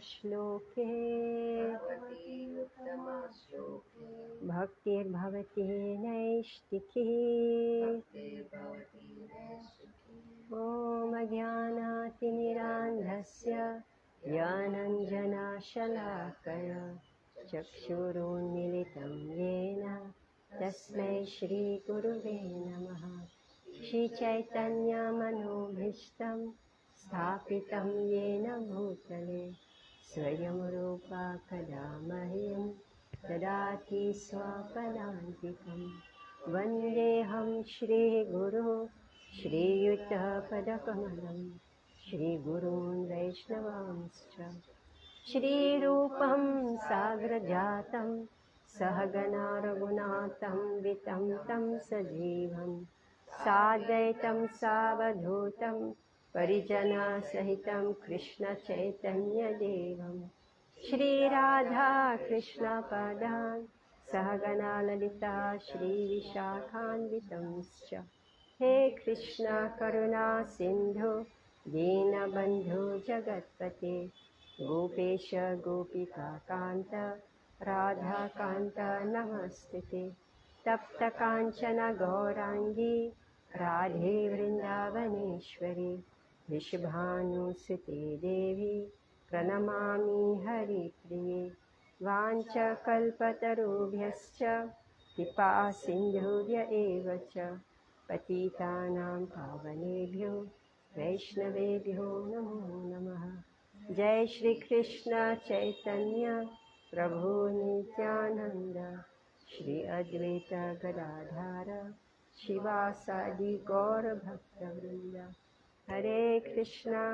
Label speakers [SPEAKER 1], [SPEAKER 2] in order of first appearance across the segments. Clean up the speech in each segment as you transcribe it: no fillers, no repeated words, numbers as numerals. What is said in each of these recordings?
[SPEAKER 1] श्लोके भक्तिर्भवति नैष्टिकी ॐ अज्ञानातिमिरान्धस्य ज्ञानञ्जनशलाकया चक्षुरुन्मीलितं येन तस्मै श्रीगुरुवे नमः। श्रीचैतन्यमनोभीष्टं स्थापितं येन भूतले स्वयं रूपा कदा मह्यं ददाति स्वपदान्तिकं। वन्देऽहं श्रीगुरुं श्रीयुतपदकमलं श्रीगुरून् वैष्णवांश्च श्रीरूपं साग्रजातं सहगणा रघुनाथं वितं तं सजीवं साद्वैतं सावधूतं परिजनसहितं कृष्णचैतन्यदेवं श्रीराधा कृष्णपदान् सहगणा ललिता श्रीविशाखान्वितंश्च। हे कृष्ण करुणा सिन्धु दीनबन्धु जगत्पते गोपेश गोपिका कान्त राधाकान्त नमस्तुते। तप्त काञ्चन गौराङ्गी राधे वृन्दावनेश्वरी वृषभानुसुते देवी प्रणमामि हरिप्रिये। वाञ्छकल्पतरुभ्यश्च कृपा सिन्धुभ्य एव च पतितानां पावनेभ्यो वैष्णवेभ्यो नमो नमः। जय श्री कृष्ण चैतन्य प्रभु नित्यानंद श्री अद्वैत गदाधर शिवासादि गौर भक्तवृंद। हरे कृष्णा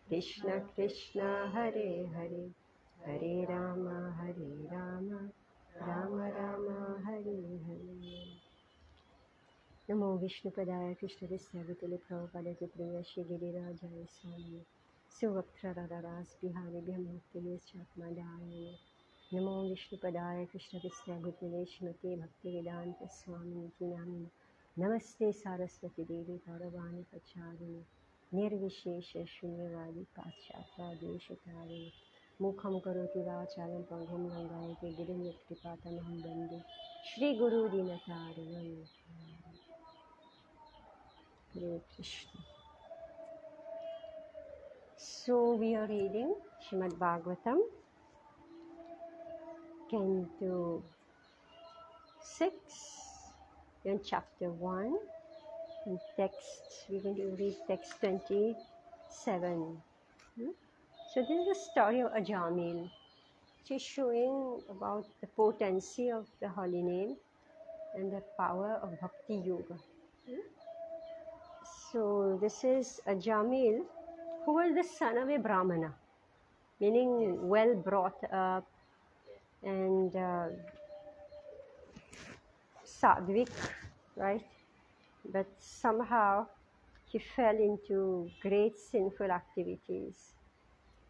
[SPEAKER 1] कृष्ण कृष्ण हरे हरे, हरे राम राम राम हरे हरे। नमो विष्णुपदाय कृष्णविद्यावितुले प्रभुपादाय प्रिय श्री गिरिराजाय स्वामी सुवक्त्ररारास बिहारी ब्रह्मोत्तमेश्चात्मदाय। नमो विष्णुपदाय कृष्णविद्यावितुले श्रीमते भक्तिवेदांत स्वामी की नामिने। नमस्ते सारस्वती देवी गौरवाणी प्रचारिणे निर्विशेष शून्यवादी पाश्चात्यादेशतारिणे। मुखं करोति वाचालं पङ्गुं लङ्घयते गिरिं यत्कृपातमहं वन्दे श्रीगुरुदीनतारिणम्। Hare Krishna. So we are reading Srimad Bhagavatam, Canto 6, in chapter 1, in text, we're going to read text 27. So this is the story of Ajamil, which is showing about the potency of the holy name and the power of Bhakti Yoga. So this is Ajamil, who was the son of a Brahmana, meaning well brought up and sadhvik, right? But somehow he fell into great sinful activities.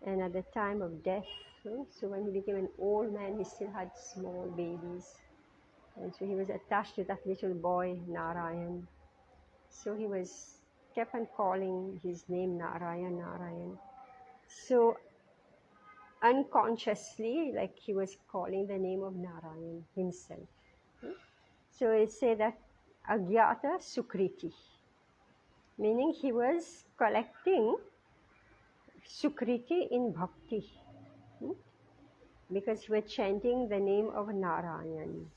[SPEAKER 1] And at the time of death, so when he became an old man, he still had small babies. And so he was attached to that little boy, Narayan. So he kept on calling his name Narayan, Narayan. So unconsciously, like he was calling the name of Narayan himself. So it said that Agyata Sukriti, meaning he was collecting Sukriti in Bhakti, because he was chanting the name of Narayan.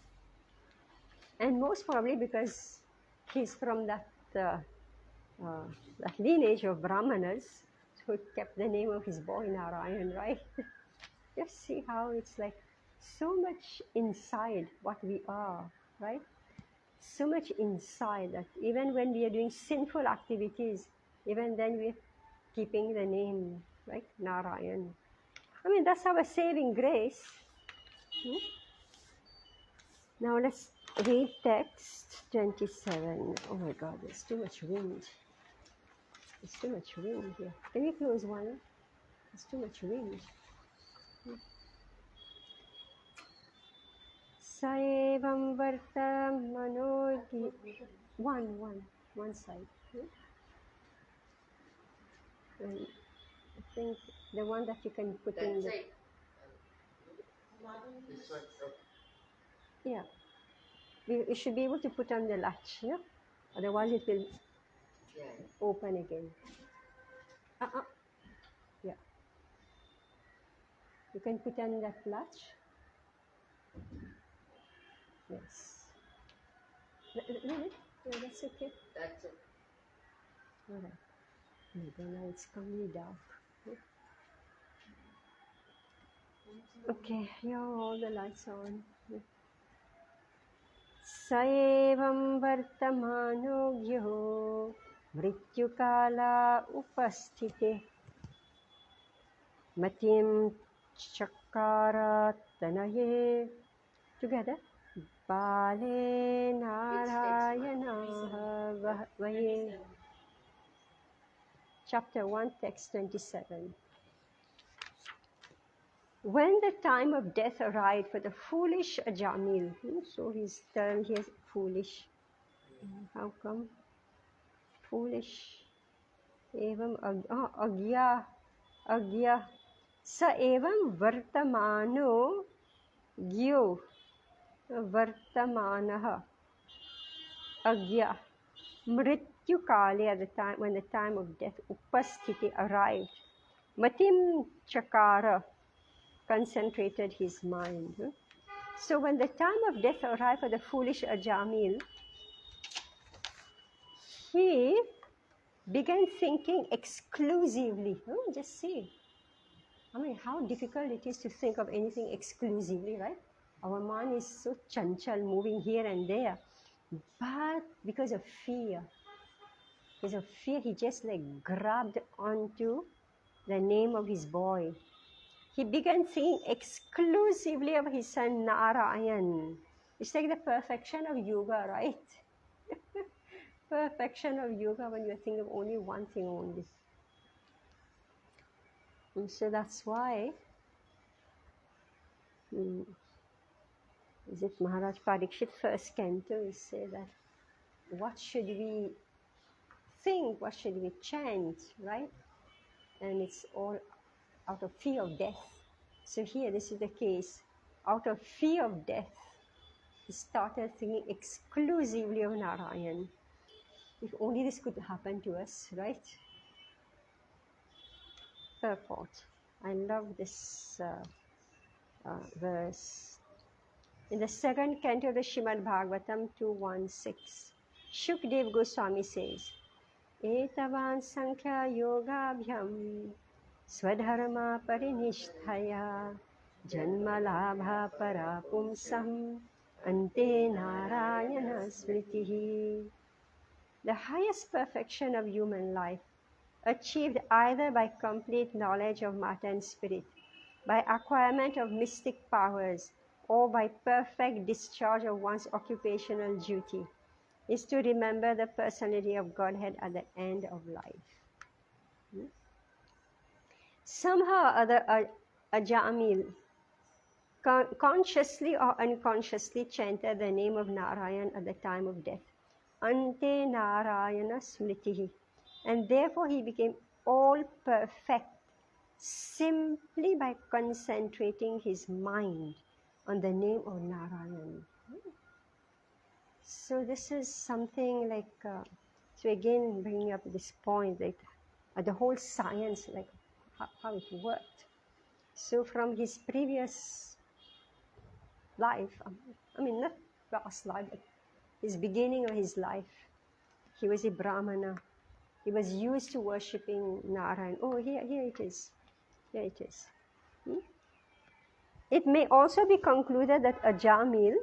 [SPEAKER 1] And most probably because he's from that lineage of Brahmanas, so he kept the name of his boy Narayan, right? Just see how it's like so much inside what we are, right? So much inside that even when we are doing sinful activities, even then we're keeping the name, right? Narayan. I mean, that's our saving grace. Now let's read text 27. Oh my God, there's too much wind. There's too much wind here. Can you close one? There's too much wind. Saevam varta manodi. One side. And think the one that you can put in the...
[SPEAKER 2] This one,
[SPEAKER 1] Yeah. You should be able to put on the latch, no? Otherwise it will
[SPEAKER 2] yeah.
[SPEAKER 1] open again. Yeah. You can put on that latch. Yes. Really? Yeah, that's okay.
[SPEAKER 2] That's it.
[SPEAKER 1] All right. Maybe now it's coming dark. Okay, here all the lights on. स एवं वर्तमानोऽज्ञो मृत्युकाला उपस्थिते मतिं चक्रात्तनये together बाले नारायणाः वये chapter 1 text 27. When the time of death arrived for the foolish Ajamil, so his term here is foolish. How come? Foolish. Evam agya. Sa evam vartamano gyo. Vartamanaha. Agya. Mrityu kali, at the time when the time of death upasthiti arrived. Matim chakara, concentrated his mind. So when the time of death arrived for the foolish Ajamil, he began thinking exclusively. Just see. I mean, how difficult it is to think of anything exclusively, right? Our mind is so chanchal, moving here and there. But because of fear, he just like grabbed onto the name of his boy. He began thinking exclusively of his son Narayan. It's like the perfection of yoga, right? Perfection of yoga when you think of only one thing only. And so that's why, is it Maharaj Parikshit first canto, he said that what should we think, what should we chant, right? And it's all out of fear of death. So here, this is the case. Out of fear of death, he started thinking exclusively of Narayan. If only this could happen to us, right? Purport. I love this verse. In the second canto of the Srimad Bhagavatam 2.1.6, Shukdev Goswami says, Etavan Sankhya Yogabhyam Swadharma Parinishthaya Janma Labha Parapumsam Ante Narayana Smritihi. The highest perfection of human life, achieved either by complete knowledge of matter and spirit, by acquirement of mystic powers, or by perfect discharge of one's occupational duty, is to remember the personality of Godhead at the end of life. Somehow or other, Ajamil consciously or unconsciously chanted the name of Narayan at the time of death. Ante Narayana Smritihi. And therefore he became all perfect simply by concentrating his mind on the name of Narayan. So this is something like, so again bringing up this point, like the whole science, like how it worked. So from his previous life, I mean not past life, but his beginning of his life, he was a Brahmana. He was used to worshipping Narayan. Oh, here it is. Here it is. It may also be concluded that Ajamil,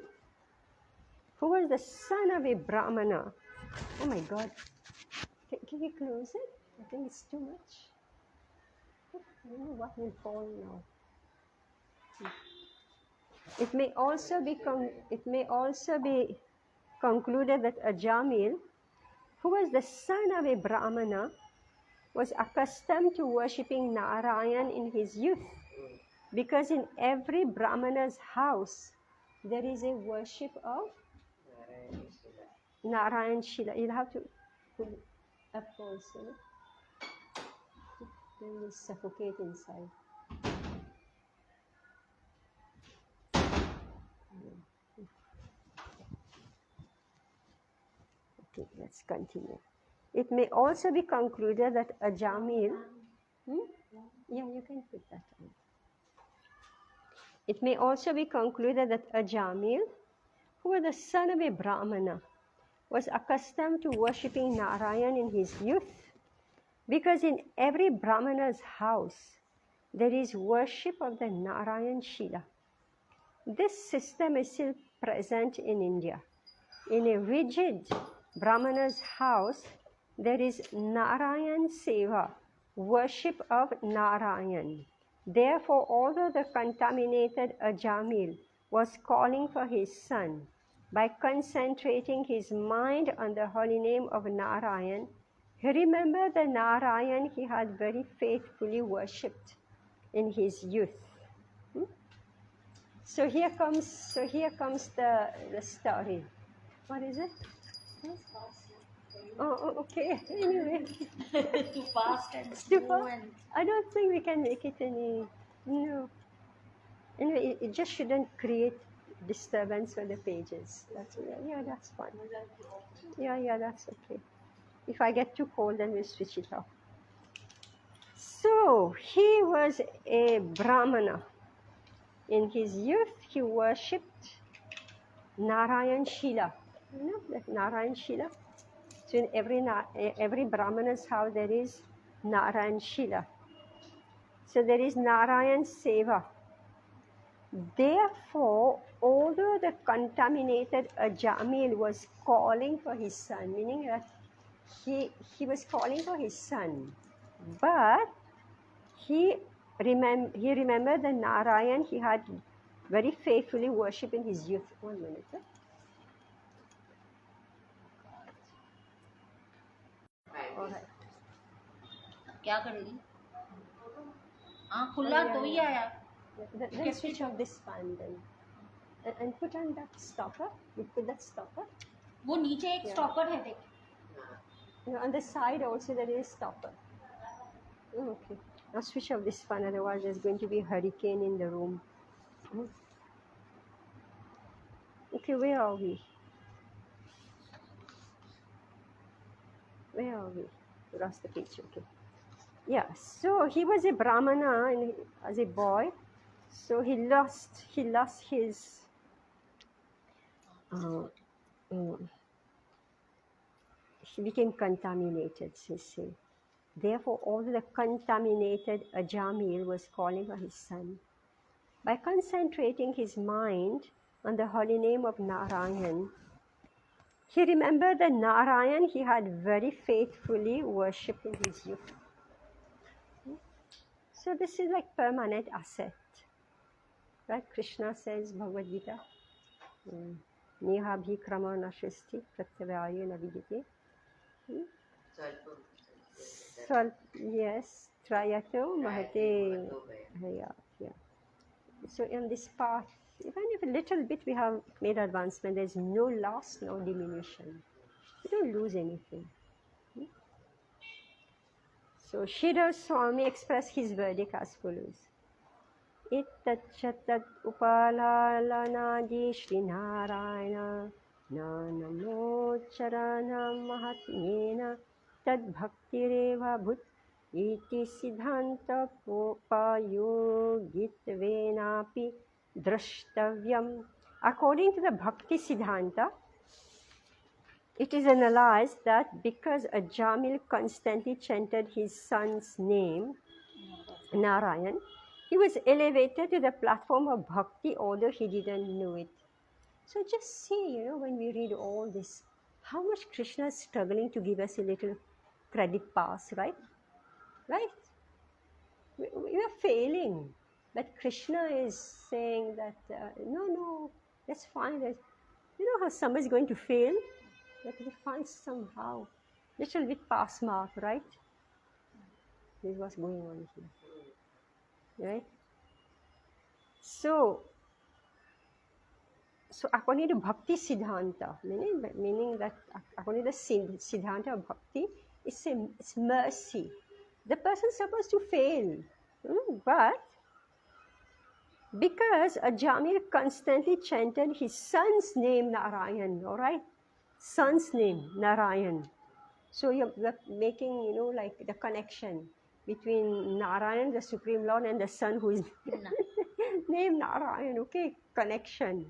[SPEAKER 1] who was the son of a Brahmana, oh my God, can you close it? I think it's too much. I don't know what will fall now. It may also be concluded that Ajamil, who was the son of a Brahmana, was accustomed to worshipping Narayan in his youth, because in every Brahmana's house there is a worship of Narayan Shila. You'll have to put it up also. Then we suffocate inside. Okay, let's continue. It may also be concluded that Ajamil. Yeah, you can put that on. It may also be concluded that Ajamil, who was the son of a Brahmana, was accustomed to worshipping Narayan in his youth, because in every Brahmana's house there is worship of the Narayan Shila. This system is still present in India. In a rigid Brahmana's house, there is Narayan Seva, worship of Narayan. Therefore, although the contaminated Ajamil was calling for his son, by concentrating his mind on the holy name of Narayan, he remembered the Narayan he had very faithfully worshipped in his youth. So here comes the story. What is it? Oh, okay. Anyway,
[SPEAKER 2] Too fast and
[SPEAKER 1] too
[SPEAKER 2] slow
[SPEAKER 1] far.
[SPEAKER 2] and
[SPEAKER 1] I don't think we can make it any. No. Anyway, it just shouldn't create disturbance for the pages. Yeah, that's fine. Yeah, that's okay. If I get too cold, then we'll switch it off. So he was a Brahmana. In his youth, he worshipped Narayan Shila. You know that Narayan Shila? So in every Brahmana's house there is Narayan Shila. So there is Narayan Seva. Therefore, although the contaminated Ajamil was calling for his son, meaning that he was calling for his son, but he remembered the Narayan he had very faithfully worshipped in his youth. 1 minute. All right.
[SPEAKER 2] क्या करेगी? हाँ खुला तो ही आया.
[SPEAKER 1] Then switch off this fan then. And put on that stopper. You put that stopper.
[SPEAKER 2] वो नीचे एक stopper है देख.
[SPEAKER 1] On the side also there is stopper. Oh, okay. Now switch off this fan, otherwise there's going to be a hurricane in the room. Okay, where are we? Lost the page. Okay. Yeah. So he was a Brahmana as a boy. So he lost his. He became contaminated, they say. Therefore, although the contaminated Ajamil was calling for his son, by concentrating his mind on the holy name of Narayan, he remembered the Narayan he had very faithfully worshipped in his youth. So this is like permanent asset. Right? Krishna says, Bhagavad Gita, Neha bhikrama nashasti pratyavaya navidite. Yes, Trayato Mahate. Yeah. So in this path, even if a little bit we have made advancement, there's no loss, no diminution. We don't lose anything. So Sridhar Swami expressed his verdict as follows. Ittachatat upalalanaji Shri Narayana Nanamo Charanam Mahatmena Tad Bhaktireva Bhut Iti Siddhanta Payogitvenapi Drashtavyam. According to the Bhakti Siddhanta, it is analyzed that because Ajamil constantly chanted his son's name, Narayan, he was elevated to the platform of bhakti, although he didn't know it. So just see, when we read all this, how much Krishna is struggling to give us a little credit pass, right? Right? We are failing. But Krishna is saying that, no, that's fine. You know how someone is going to fail? That we find somehow little bit pass mark, right? This is what's going on here. Right? So according to Bhakti Siddhanta, meaning that according to the Siddhanta of Bhakti, it's mercy. the person is supposed to fail. But because Ajamil constantly chanted his son's name Narayan, all right? Son's name Narayan. So you're making, like the connection between Narayan, the Supreme Lord, and the son who is named Narayan, okay? Connection.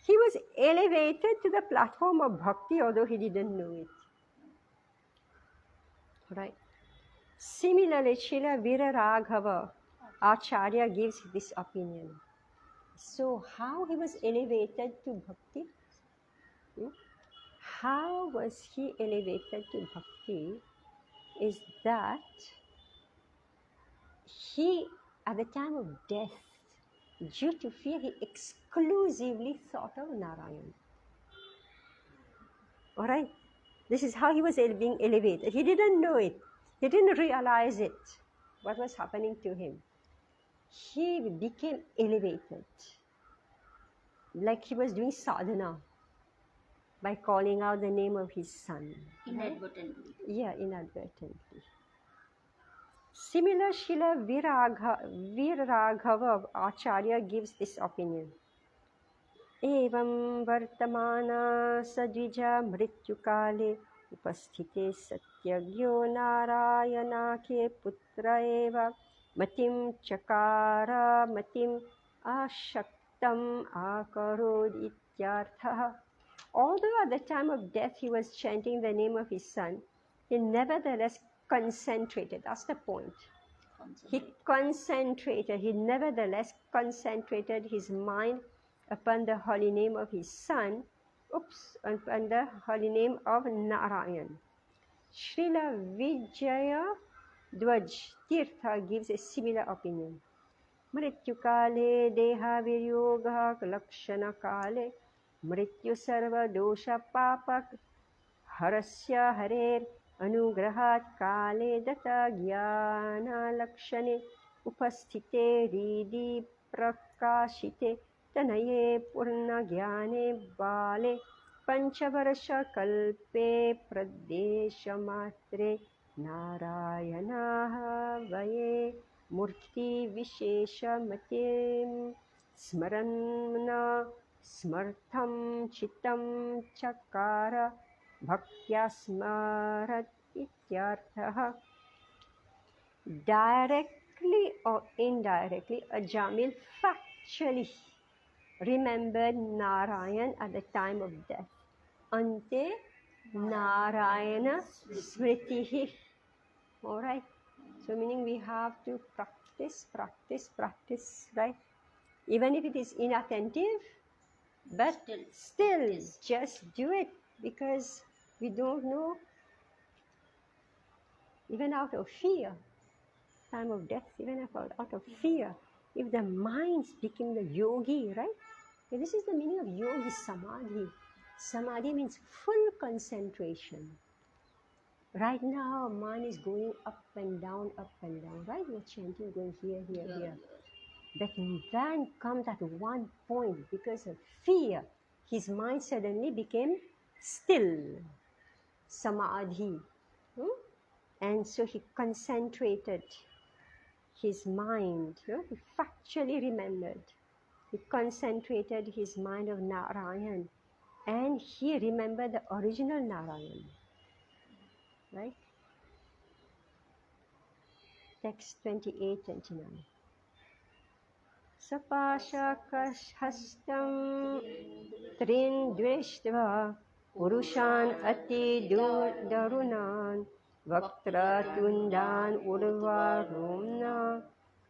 [SPEAKER 1] He was elevated to the platform of bhakti, although he didn't know it. Right? Similarly, Srila Viraraghava Acharya gives this opinion. So, how he was elevated to bhakti? How was he elevated to bhakti? Is that he, at the time of death, due to fear, he exclusively thought of Narayan. All right? This is how he was being elevated. He didn't know it. He didn't realize it, what was happening to him. He became elevated, like he was doing sadhana by calling out the name of his son.
[SPEAKER 2] Inadvertently.
[SPEAKER 1] Yeah, inadvertently. Similar, Srila Viraraghava Acharya gives this opinion. Evam vartamana sadvija mrityukale upasthite satyagyo narayana ke putra eva matim chakara matim ashaktam akarod ityartha. Although at the time of death he was chanting the name of his son, he nevertheless concentrated. That's the point. He nevertheless concentrated his mind upon the holy name of his son, upon the holy name of Narayan. Srila Vijaya Dwaj Tirtha gives a similar opinion. Mrityukale deha viryoga lakshana kale mrityu sarva dosha papak harasya harer anugrahat kale data jnana lakshane upasthite ridi prakashite तनये पूर्ण ज्ञाने बाले पंचवर्ष कल्पे प्रदेश मात्रे नारायणाः वये मूर्ति विशेष मते स्मरन् स्मर्थं चित्तं चकार भक्त्या स्मरत् इत्यर्थः. Directly or indirectly, Ajamil factually remembered Narayan at the time of death. Ante Narayana Smritihi. All right. So meaning we have to practice, right? Even if it is inattentive, but still just do it, because we don't know, even out of fear, time of death, even out of fear, if the minds become the yogi, right? Okay, this is the meaning of yogi samadhi. Samadhi means full concentration. Right now, mind is going up and down, right? You're chanting, going here. But then comes at one point, because of fear, his mind suddenly became still. Samadhi. And so he concentrated his mind. He factually remembered. He concentrated his mind of Narayan, and he remembered the original Narayan. Right? Text 28-29. Sapashakashastam trin dveshtva urushan ati darunan vaktra tundan urva rumna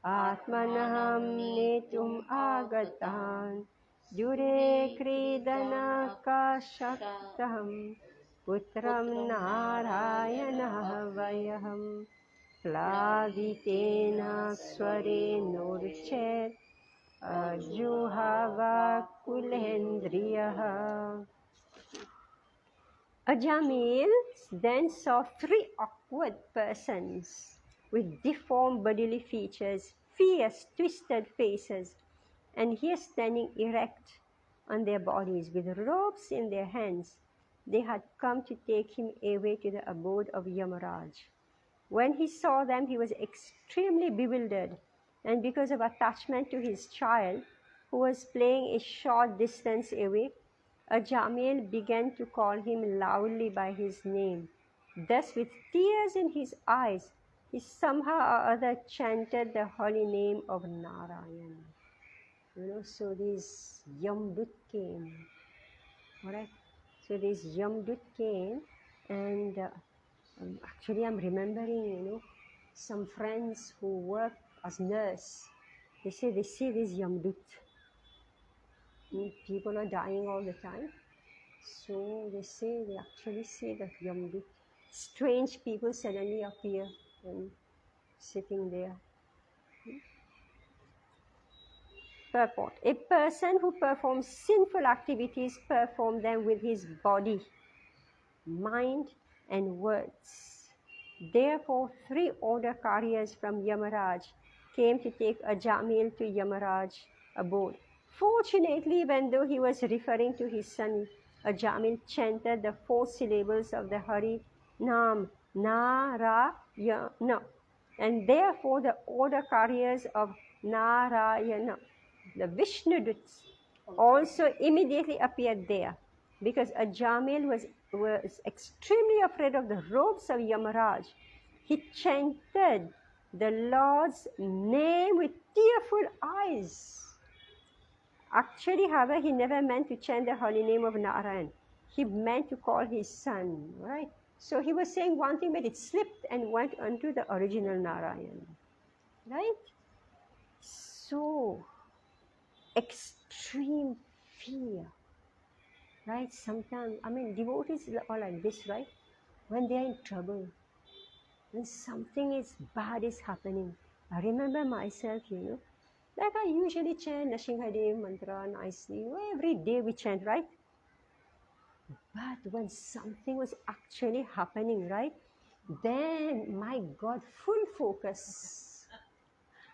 [SPEAKER 1] atmanaham netum agatan jure kridana kashaktam putram narayana vayaham plavitena sware nurchet ajuhava kulendriyaha. Ajamil then saw three awkward persons with deformed bodily features, fierce, twisted faces, and here standing erect on their bodies with ropes in their hands. They had come to take him away to the abode of Yamaraj. When he saw them, he was extremely bewildered, and because of attachment to his child, who was playing a short distance away, Ajamil began to call him loudly by his name. Thus, with tears in his eyes, he somehow or other chanted the holy name of Narayan. So this Yamdut came, alright? So this Yamdut came, and actually I'm remembering, some friends who work as nurse. They say they see this Yamdut. People are dying all the time. So they say they actually see that Yamdut. Strange people suddenly appear and sitting there. Purport. A person who performs sinful activities performs them with his body, mind, and words. Therefore, 3 order carriers from Yamaraj came to take Ajamil to Yamaraj abode. Fortunately, even though he was referring to his son, Ajamil chanted the 4 syllables of the Hari Nam, Narayana. And therefore, the order carriers of Narayana, the Vishnuduts, also immediately appeared there, because Ajamil was extremely afraid of the robes of Yamaraj. He chanted the Lord's name with tearful eyes. Actually, however, he never meant to chant the holy name of Narayan. He meant to call his son, right? So he was saying one thing, but it slipped and went onto the original Narayan, right? So, extreme fear, right? Sometimes, devotees are like this, right? When they are in trouble, when something is bad is happening. I remember myself, like I usually chant Nrsimhadev mantra nicely. Every day we chant, right? But when something was actually happening, right? Then, my God, full focus,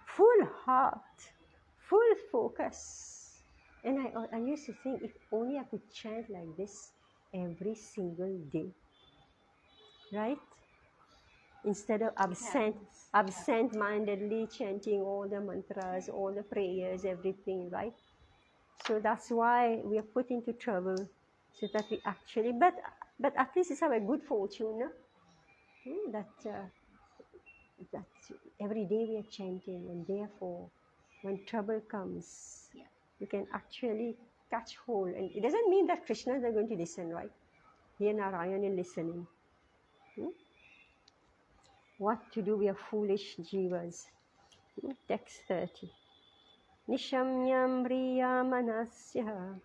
[SPEAKER 1] full heart, full focus. And I used to think, if only I could chant like this every single day, right? Instead of absent-mindedly chanting all the mantras, all the prayers, everything, right? So that's why we are put into trouble, so that we actually, but at least it's our good fortune, no? That every day we are chanting, and therefore, when trouble comes, you can actually catch hold. And it doesn't mean that Krishna is not going to listen, right? Here Narayan is listening. What to do? We are foolish jivas. Text 30. Nishamyam priyamanasya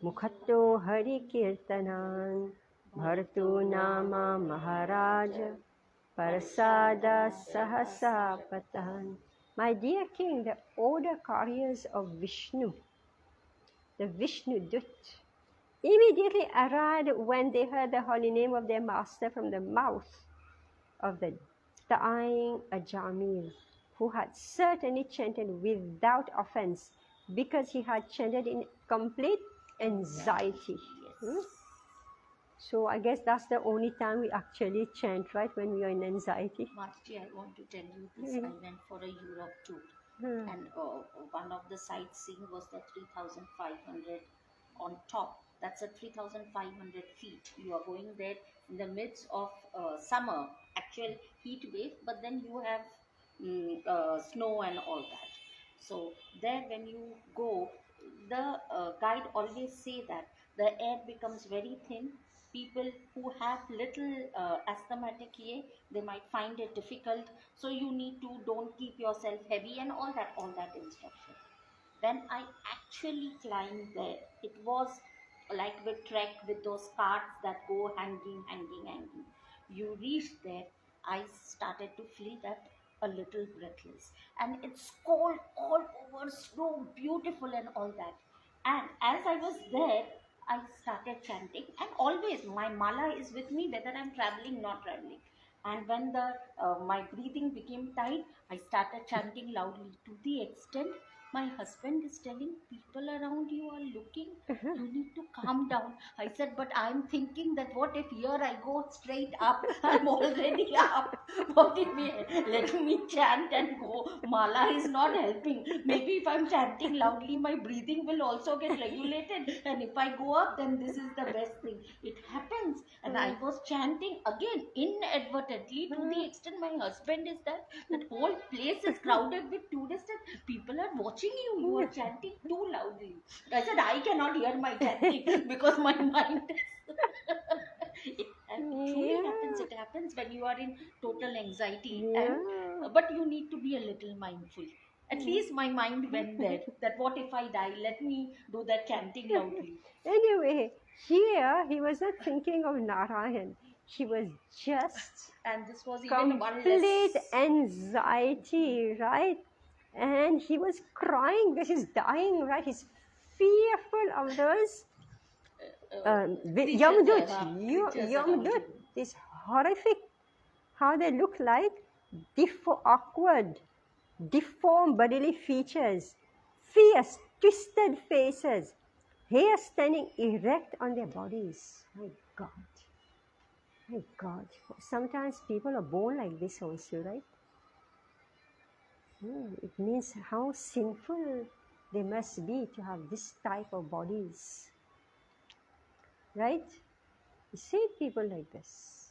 [SPEAKER 1] mukhato hari kirtanan bhartu nama maharaja parasada sahasapatan. My dear king, the order carriers of Vishnu, the Vishnudut, immediately arrived when they heard the holy name of their master from the mouth of the dying Ajamil, who had certainly chanted without offense, because he had chanted in complete anxiety. So I guess that's the only time we actually chant, right? When we are in anxiety.
[SPEAKER 2] Mataji, I want to tell you this. I went for a Europe tour, and one of the sightseeing was the 3,500 on top. That's a 3,500 feet. You are going there in the midst of summer, actual heat wave, but then you have snow and all that. So there, when you go, the guide always say that the air becomes very thin. People who have little asthmatic here, they might find it difficult. So you need to don't keep yourself heavy and all that instruction. When I actually climbed there, it was like with trek with those carts that go hanging. You reach there, I started to feel that a little breathless, and it's cold all over, snow, beautiful and all that. And as I was there, I started chanting, and always my mala is with me whether I'm traveling, not traveling. And when the my breathing became tight, I started chanting loudly to the extent My husband is telling people around you are looking, you need to calm down. I said, but I'm thinking that what if here I go straight up? I'm already up. What if we let me chant and go? Mala is not helping. Maybe if I'm chanting loudly, my breathing will also get regulated. And if I go up, then this is the best thing. It happens. And I was chanting again inadvertently to the extent my husband is that whole place is crowded with tourists and people are watching you. You are chanting too loudly. I said, I cannot hear my chanting because my mind is. It truly happens. It happens when you are in total anxiety, and but you need to be a little mindful. At least my mind went there. That what if I die? Let me do that chanting loudly.
[SPEAKER 1] Anyway, here he was not thinking of Narayan. He was just
[SPEAKER 2] And this was even one
[SPEAKER 1] complete
[SPEAKER 2] less.
[SPEAKER 1] anxiety, right? And he was crying because he's dying, right? He's fearful of those Yamdut.
[SPEAKER 2] Creatures around
[SPEAKER 1] Yamdut
[SPEAKER 2] him.
[SPEAKER 1] is horrific. How they look like awkward, deformed bodily features, fierce, twisted faces, hair standing erect on their bodies. My God. My God. Sometimes people are born like this also, right? It means how sinful they must be to have this type of bodies. Right? You see people like this.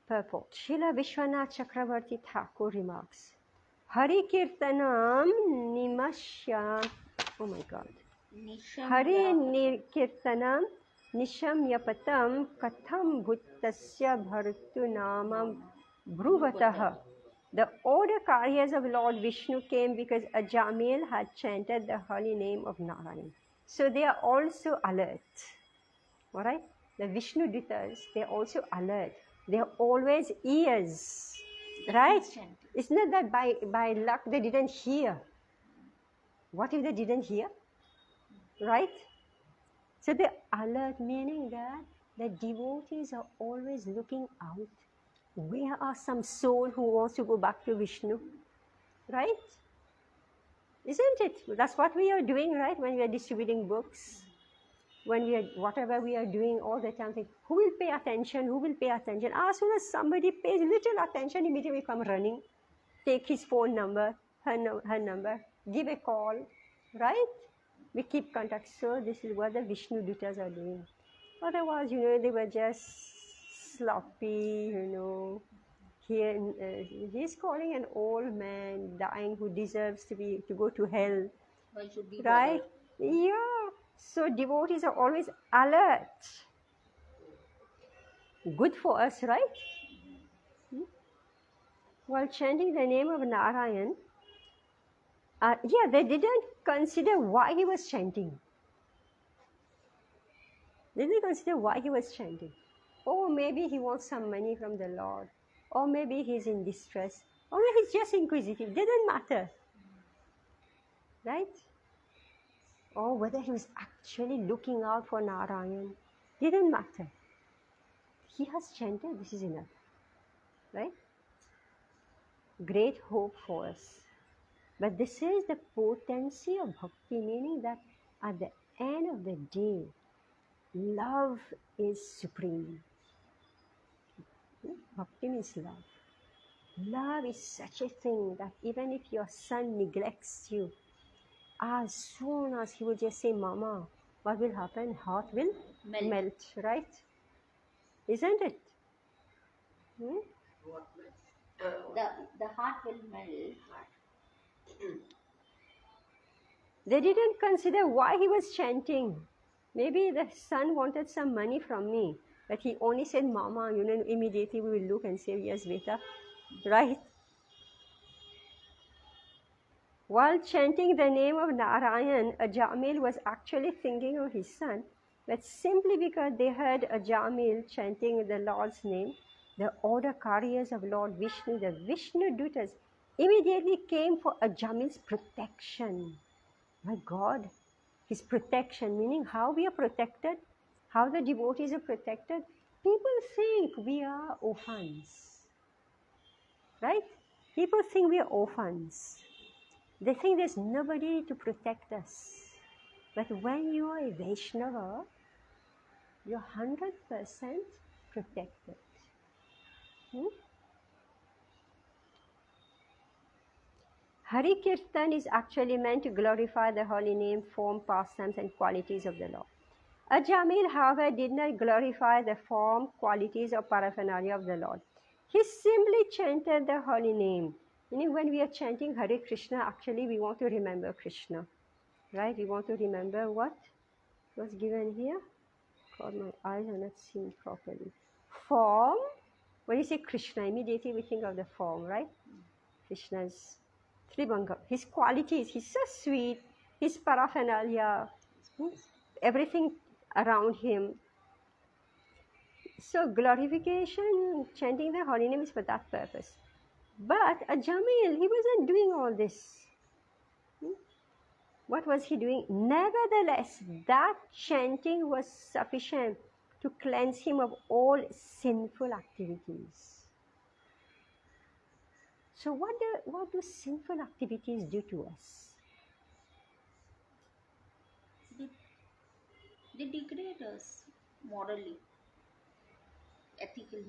[SPEAKER 1] Purport. Srila Vishwanath Chakravarti Thakur remarks, Hari Kirtanam Nimashyam. Oh my God. Hari Kirtanam Nishamyapatam Katham Bhuttasya Bhartu Namam Bruvataha. The order carriers of Lord Vishnu came because Ajamil had chanted the holy name of Narayan. So they are also alert. Alright? The Vishnu Dutas, they are also alert. They are always ears. Right? It's not that by luck they didn't hear. What if they didn't hear? Right? So they're alert, meaning that the devotees are always looking out. Where are some soul who wants to go back to Vishnu? Right? Isn't it? That's what we are doing, right? When we are distributing books, when we are, whatever we are doing all the time, think, who will pay attention? Who will pay attention? As soon as somebody pays little attention, immediately come running, take his phone number, her number, give a call, right? We keep contact. So this is what the Vishnu Dutas are doing. Otherwise, they were just sloppy, Here, he's calling an old man dying who deserves to go to hell.
[SPEAKER 2] Why should be
[SPEAKER 1] right?
[SPEAKER 2] bothered?
[SPEAKER 1] Yeah. So devotees are always alert. Good for us, right? While chanting the name of Narayan, they didn't consider why he was chanting. They didn't consider why he was chanting. Oh, maybe he wants some money from the Lord. Or maybe he's in distress. Or maybe he's just inquisitive. Didn't matter. Right? Or whether he was actually looking out for Narayan. Didn't matter. He has chanted, this is enough. Right? Great hope for us. But this is the potency of bhakti, meaning that at the end of the day, love is supreme. Bhakti means love. Love is such a thing that even if your son neglects you, as soon as he will just say, Mama, what will happen? Heart will melt, right? Isn't it?
[SPEAKER 2] The heart will melt.
[SPEAKER 1] They didn't consider why he was chanting. Maybe the son wanted some money from me, but he only said, Mama, immediately we will look and say, yes, beta, right? While chanting the name of Narayan, Ajamil was actually thinking of his son, but simply because they heard Ajamil chanting the Lord's name, the order carriers of Lord Vishnu, the Vishnu Dutas, immediately came for Ajamil's protection. My God, his protection, meaning how we are protected, how the devotees are protected. People think we are orphans, right? People think we are orphans. They think there's nobody to protect us. But when you are a Vaishnava, you're 100% protected. Hari Kirtan is actually meant to glorify the holy name, form, pastimes, and qualities of the Lord. Ajamil, however, did not glorify the form, qualities, or paraphernalia of the Lord. He simply chanted the holy name. Meaning, when we are chanting Hare Krishna, actually we want to remember Krishna. Right? We want to remember what was given here. God, my eyes are not seeing properly. Form. When you say Krishna, immediately we think of the form, right? Krishna's Tribanga. His qualities, he's so sweet. His paraphernalia, everything around him. So glorification, chanting the holy name is for that purpose. But Ajamil, he wasn't doing all this. What was he doing? Nevertheless, that chanting was sufficient to cleanse him of all sinful activities. So what do sinful activities do to us?
[SPEAKER 2] They degrade us morally, ethically.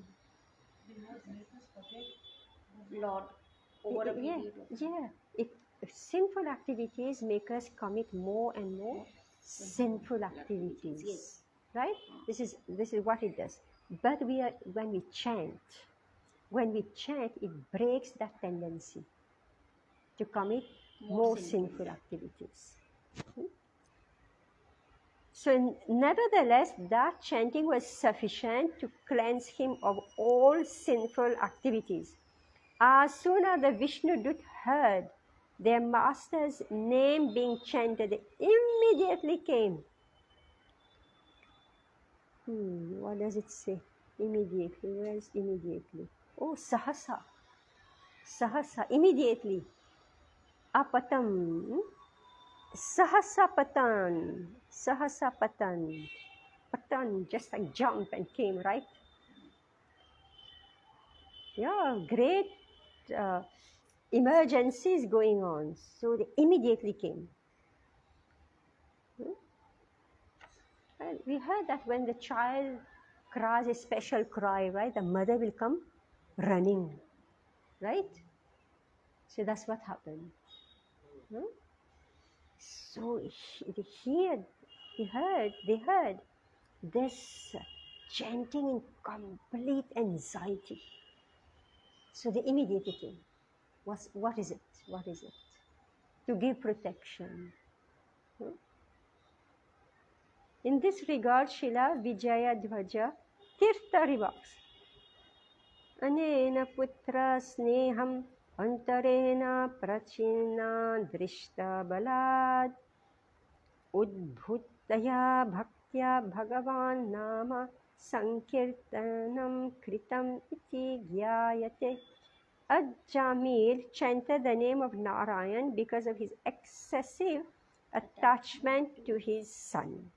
[SPEAKER 2] Lord, over a period of time.
[SPEAKER 1] Sinful activities make us commit more and more sinful activities.
[SPEAKER 2] Yes.
[SPEAKER 1] Right? This is what it does. But when we chant, it breaks that tendency to commit more sinful activities. So nevertheless, that chanting was sufficient to cleanse him of all sinful activities. As soon as the Vishnudut heard their master's name being chanted, they immediately came. What does it say? Immediately. Where is immediately? Oh, sahasa. Sahasa, immediately. Apatam. Sahasapatan. Sahasapatan. Patan, just like jump and came, right? Yeah, great emergencies going on. So they immediately came. And we heard that when the child cries a special cry, right, the mother will come running, right? So that's what happened. So they heard this chanting in complete anxiety. So they immediately came. What is it? What is it? To give protection. In this regard, Srila Vijayadvaja Tirtha remarks, Anena putra sneham antarena prachina drishta balad udbhuttaya bhaktya bhagavan nama sankirtanam kritam iti gyayate. Ajamil chanted the name of Narayan because of his excessive attachment to his son.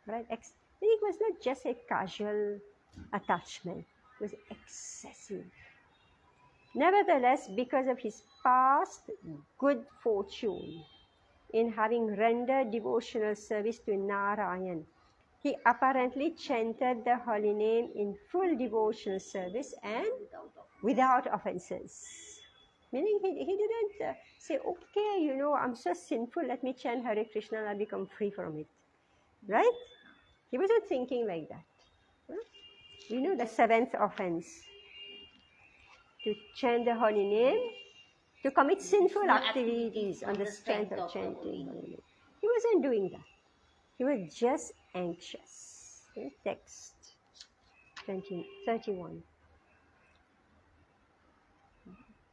[SPEAKER 1] Right? It was not just a casual attachment, it was excessive. Nevertheless, because of his past good fortune in having rendered devotional service to Narayan, he apparently chanted the holy name in full devotional service and without offenses. Meaning he didn't say, okay, I'm so sinful, let me chant Hare Krishna and I'll become free from it. Right? He wasn't thinking like that. The seventh offense. To chant the holy name, to commit sinful activities on the strength of chanting holy name. He wasn't doing that. He was just anxious. Text 31.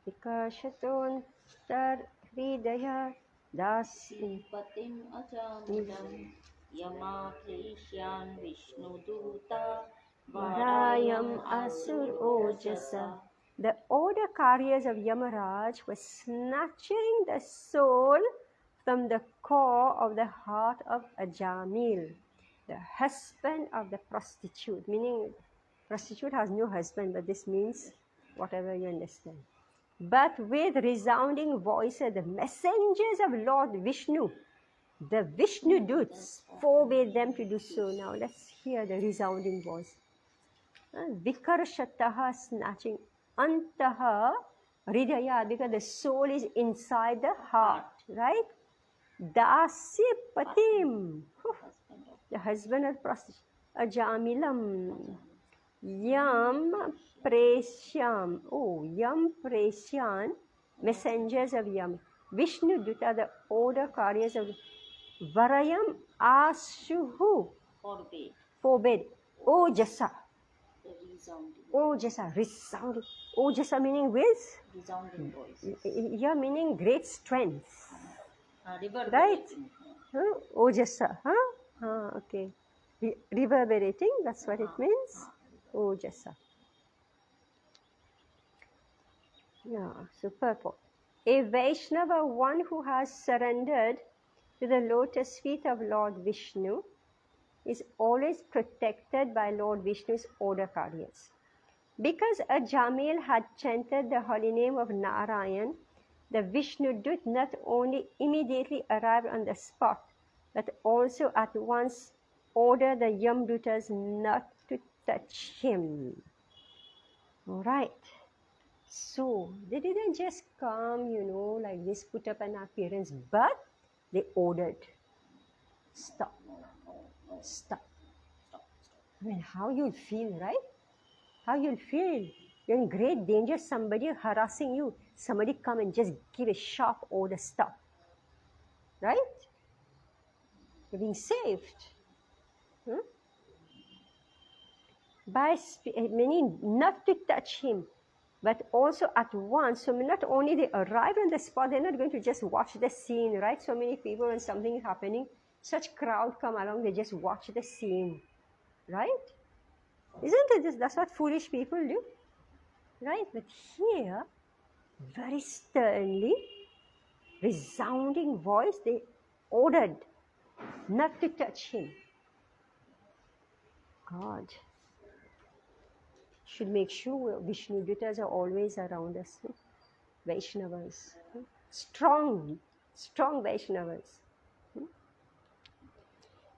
[SPEAKER 1] Vikashatontar hridaya dasi
[SPEAKER 2] Patim ajamilam yamakrisyan vishnuduta
[SPEAKER 1] varayam asur ojasa. The order carriers of Yamaraj were snatching the soul from the core of the heart of Ajamil, the husband of the prostitute. Meaning, prostitute has no husband, but this means whatever you understand. but with resounding voices, the messengers of Lord Vishnu, the Vishnu Dutes, forbade them to do so. Now let's hear the resounding voice. Vikarshataha, snatching, antaha, hridaya, because the soul is inside the heart, right? Dasi patim, the husband of prostitution, ajamilam, yam preshyam, yam presyan, messengers of Yam, Vishnu Duta, the order carriers of Varayam ashuhu, forbade, ojasa, ojasa, resounding, ojasa meaning with?
[SPEAKER 2] Resounding voice.
[SPEAKER 1] Yeah, meaning great strength.
[SPEAKER 2] Right?
[SPEAKER 1] Ojasa, okay. Reverberating, that's what it means. Ojasa. Yeah, super. A Vaishnava, one who has surrendered to the lotus feet of Lord Vishnu, is always protected by Lord Vishnu's order carriers. Because a Jamil had chanted the holy name of Narayan, the Vishnu Dut not only immediately arrived on the spot, but also at once ordered the Yamdutas not to touch him. All right. So they didn't just come, like this, put up an appearance, but they ordered, stop. I mean, how you'll feel, right? How you'll feel. You're in great danger, somebody harassing you. Somebody come and just give a sharp order, stop. Right? You're being saved. By meaning not to touch him, but also at once. So not only they arrive on the spot, they're not going to just watch the scene, right? So many people, when something is happening, such crowd come along, they just watch the scene, right? Isn't it? That's what foolish people do, right? But here, very sternly, resounding voice, they ordered not to touch him. God should make sure Vishnu Dutas are always around us. Vaishnavas, strong Vaishnavas.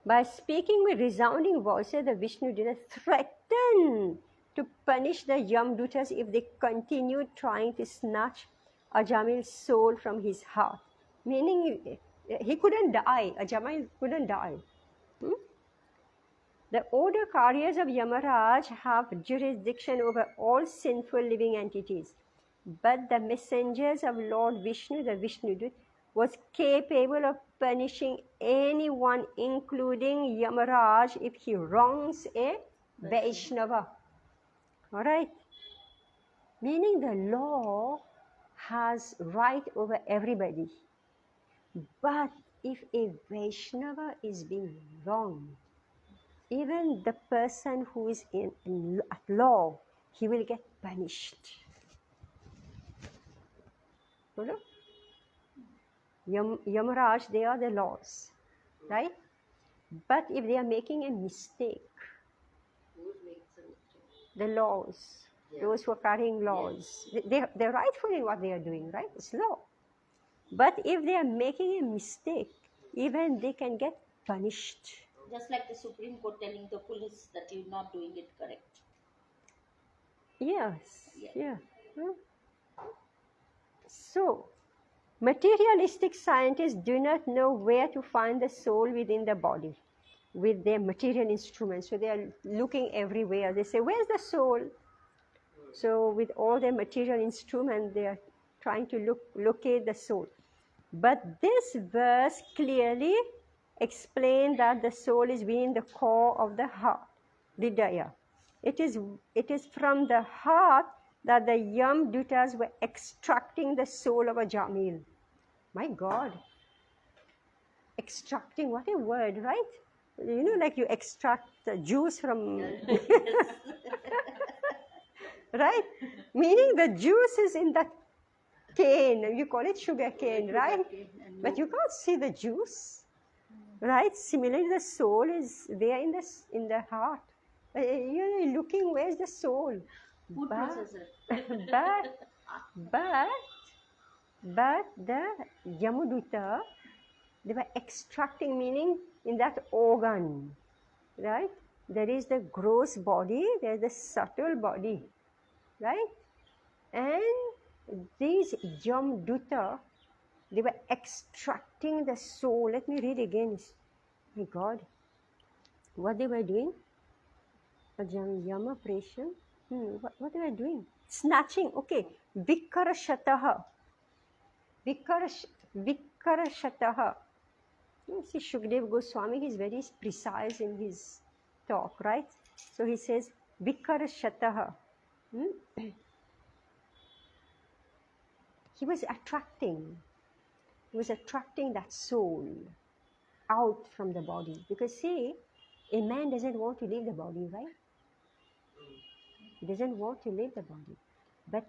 [SPEAKER 1] By speaking with resounding voices, the Vishnu Dutas threatened to punish the Yamdutas if they continued trying to snatch Ajamil's soul from his heart. Meaning, he couldn't die. Ajamil couldn't die. The order carriers of Yamaraj have jurisdiction over all sinful living entities. But the messengers of Lord Vishnu, the Vishnu Dut, was capable of punishing anyone, including Yamaraj, if he wrongs a Vaishnava. All right? Meaning the law has right over everybody. But if a Vaishnava is being wronged, even the person who is at law, he will get punished. Yamaraj, they are the laws, right? But if they are making a mistake, the laws, those who are carrying laws, they're rightful in what they are doing, right? It's law. But if they are making a mistake, even they can get punished.
[SPEAKER 2] Just like the Supreme Court telling the police that you're not doing it correct.
[SPEAKER 1] Yes, yeah. So, materialistic scientists do not know where to find the soul within the body with their material instruments. So they are looking everywhere. They say, where's the soul? So with all their material instruments, they are trying to locate the soul. But this verse clearly explains that the soul is within the core of the heart, Hridaya. It is from the heart that the Yamdutas were extracting the soul of a Jamil. My God. Extracting, what a word, right? Like you extract the juice from... right? Meaning the juice is in that cane. You call it sugar cane, right? But you can't see the juice, right? Similarly, the soul is there in the heart. You're looking, where's the soul?
[SPEAKER 2] Food processor.
[SPEAKER 1] But But the Yamaduta, they were extracting, meaning in that organ, right? There is the gross body, there is the subtle body, right? And these Yamaduta, they were extracting the soul. Let me read again. My God, what they were doing? Yama Presham. What they were doing? Snatching. Okay. Vikarashataha. Vikarashataha. You see, Shukdev Goswami, he's very precise in his talk, right? So he says, Vikarashataha. He was attracting that soul out from the body. Because see, a man doesn't want to leave the body, right? He doesn't want to leave the body. But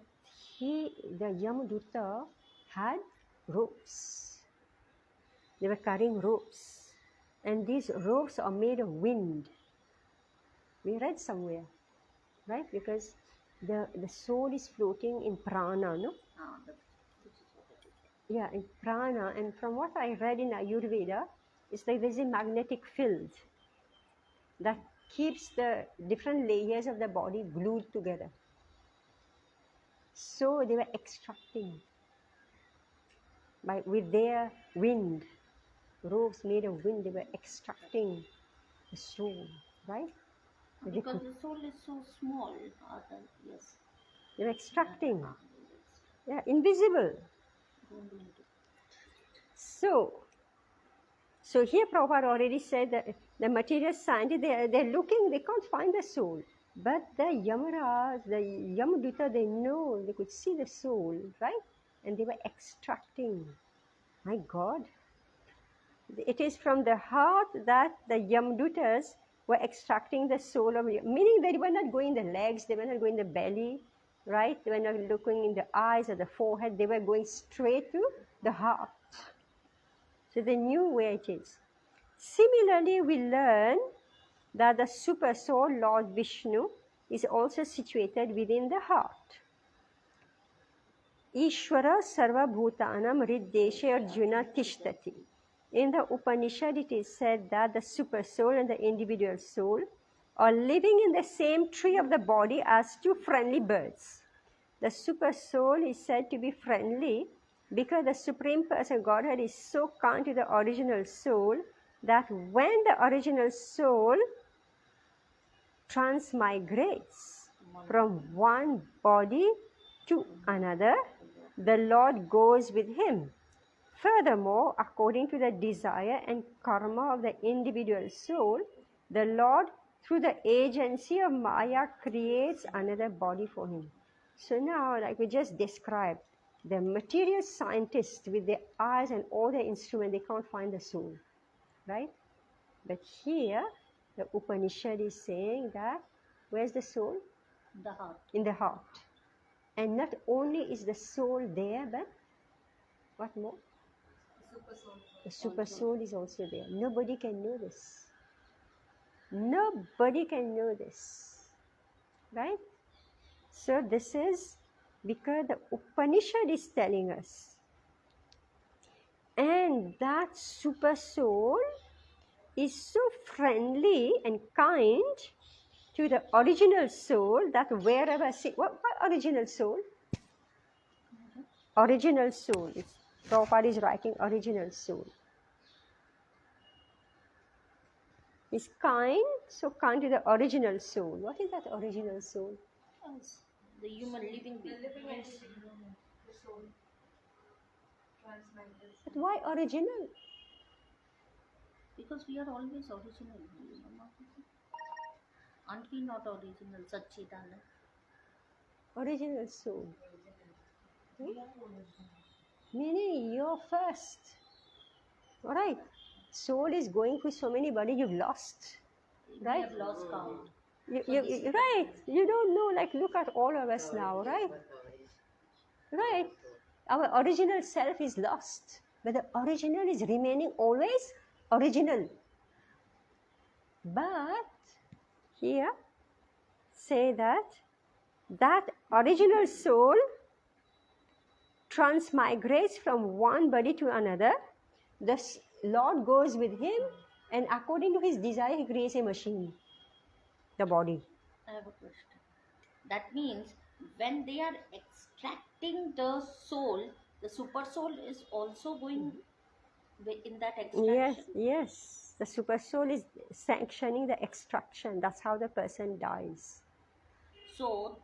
[SPEAKER 1] the Yamaduta had ropes. They were carrying ropes. And these ropes are made of wind. We read somewhere, right? Because the soul is floating in prana, no? Yeah, in prana. And from what I read in Ayurveda, it's like there's a magnetic field that keeps the different layers of the body glued together. So they were extracting with their wind, ropes made of wind, they were extracting the soul, right?
[SPEAKER 2] Because the soul is so small. Yes.
[SPEAKER 1] They were extracting. Yeah, invisible. So here Prabhupada already said that the material scientists, they're looking, they can't find the soul. But the Yamaras, the Yamaduta, they know, they could see the soul, right? And they were extracting. My God. It is from the heart that the Yamadutas were extracting the soul of, meaning they were not going in the legs, they were not going in the belly, right? They were not looking in the eyes or the forehead, they were going straight to the heart. So they knew where it is. Similarly, we learn that the super soul, Lord Vishnu, is also situated within the heart. Ishvara sarva bhutanam riddeshe arjuna tishtati. In the Upanishad, it is said that the super soul and the individual soul are living in the same tree of the body as two friendly birds. The super soul is said to be friendly because the Supreme Person Godhead is so kind to the original soul that when the original soul transmigrates from one body to another, the Lord goes with him. Furthermore, according to the desire and karma of the individual soul, the Lord, through the agency of Maya, creates another body for him. So now, like we just described, the material scientists with their eyes and all their instruments, they can't find the soul, right? But here, the Upanishad is saying that, where's the soul?
[SPEAKER 2] The heart.
[SPEAKER 1] In the heart. And not only is the soul there, but what more? The super soul is also there. Nobody can know this. Nobody can know this. Right? So this is because the Upanishad is telling us. And that super soul is so friendly and kind to the original soul that wherever what original soul? Original soul. Prabhupada is writing original soul. Is kind, so kind to the original soul. What is that original soul?
[SPEAKER 2] The human living being.
[SPEAKER 3] The soul.
[SPEAKER 1] But why original?
[SPEAKER 2] Because we are always original. Aren't we not original, Satchidana?
[SPEAKER 1] Original soul. Meaning you're first. Alright. Soul is going through so many bodies you've lost. Right?
[SPEAKER 2] We have lost count.
[SPEAKER 1] Right. You don't know, like look at all of us now, right? Right. Our original self is lost. But the original is remaining always original. But here say that original soul transmigrates from one body to another, the Lord goes with him, and according to his desire, he creates a machine, the body.
[SPEAKER 2] I have a question. That means when they are extracting the soul, the super soul is also going in that
[SPEAKER 1] Yes,
[SPEAKER 2] extraction.
[SPEAKER 1] yes. The super soul is sanctioning the extraction. That's how the person dies.
[SPEAKER 2] So,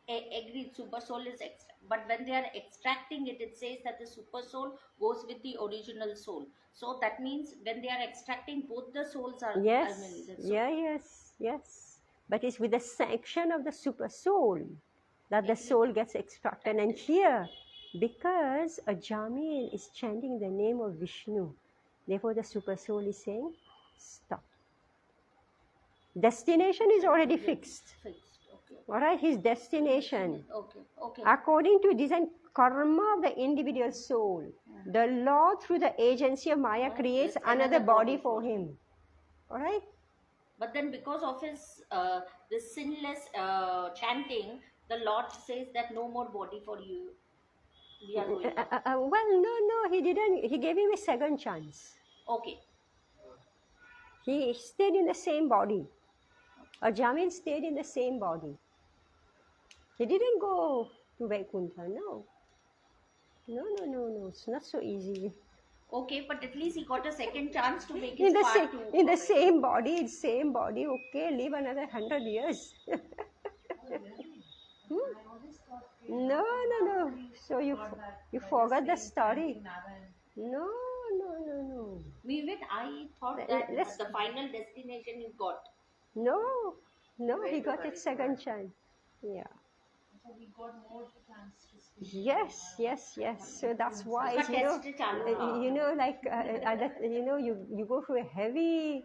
[SPEAKER 2] agreed. Super soul is but when they are extracting it, it says that the super soul goes with the original soul. So that means when they are extracting, both the souls are.
[SPEAKER 1] Yes,
[SPEAKER 2] I mean,
[SPEAKER 1] yes. But it's with the sanction of the super soul that the
[SPEAKER 2] Agreed.
[SPEAKER 1] soul gets extracted. And here, because a Jamil is chanting the name of Vishnu, therefore the super soul is saying, stop. Destination is already fixed.
[SPEAKER 2] Fixed. Okay.
[SPEAKER 1] All right, his destination.
[SPEAKER 2] Okay.
[SPEAKER 1] According to design karma of the individual soul, the Lord through the agency of Maya creates another body for him. All right?
[SPEAKER 2] But then because of his this sinless chanting, the Lord says that no more body for you. We are going on.
[SPEAKER 1] Well, no, he didn't. He gave him a second chance.
[SPEAKER 2] Okay.
[SPEAKER 1] He stayed in the same body. Jamil stayed in the same body. He didn't go to Vaikuntha, no. No. It's not so easy.
[SPEAKER 2] Okay, but at least he got a second chance to make
[SPEAKER 1] In
[SPEAKER 2] his
[SPEAKER 1] the,
[SPEAKER 2] part
[SPEAKER 1] in the same body, okay, live another 100 years. No. So you forgot the story. No.
[SPEAKER 2] Even I thought that the final destination you got.
[SPEAKER 1] No, he got a second chance. Yeah.
[SPEAKER 3] So he got more chance to speak.
[SPEAKER 1] Yes. So that's why,
[SPEAKER 2] Uska test chalu tha.
[SPEAKER 1] like, you go through a heavy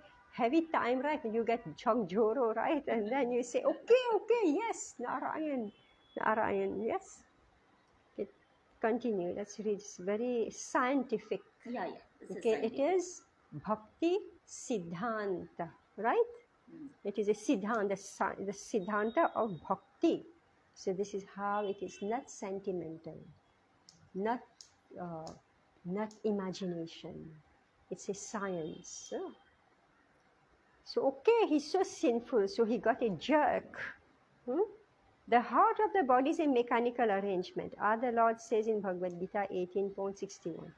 [SPEAKER 1] time, right? You get jhoro, right? And then you say, okay, yes, Narayan, yes. Continue. Let's read. It's very scientific.
[SPEAKER 2] Yeah.
[SPEAKER 1] Okay, it is Bhakti Siddhanta, right? It is a Siddhanta, the Siddhanta of Bhakti. So this is how it is, not sentimental, not imagination. It's a science. So okay, he's so sinful, so he got a jerk. The heart of the body is a mechanical arrangement. The Lord says in Bhagavad Gita 18.61.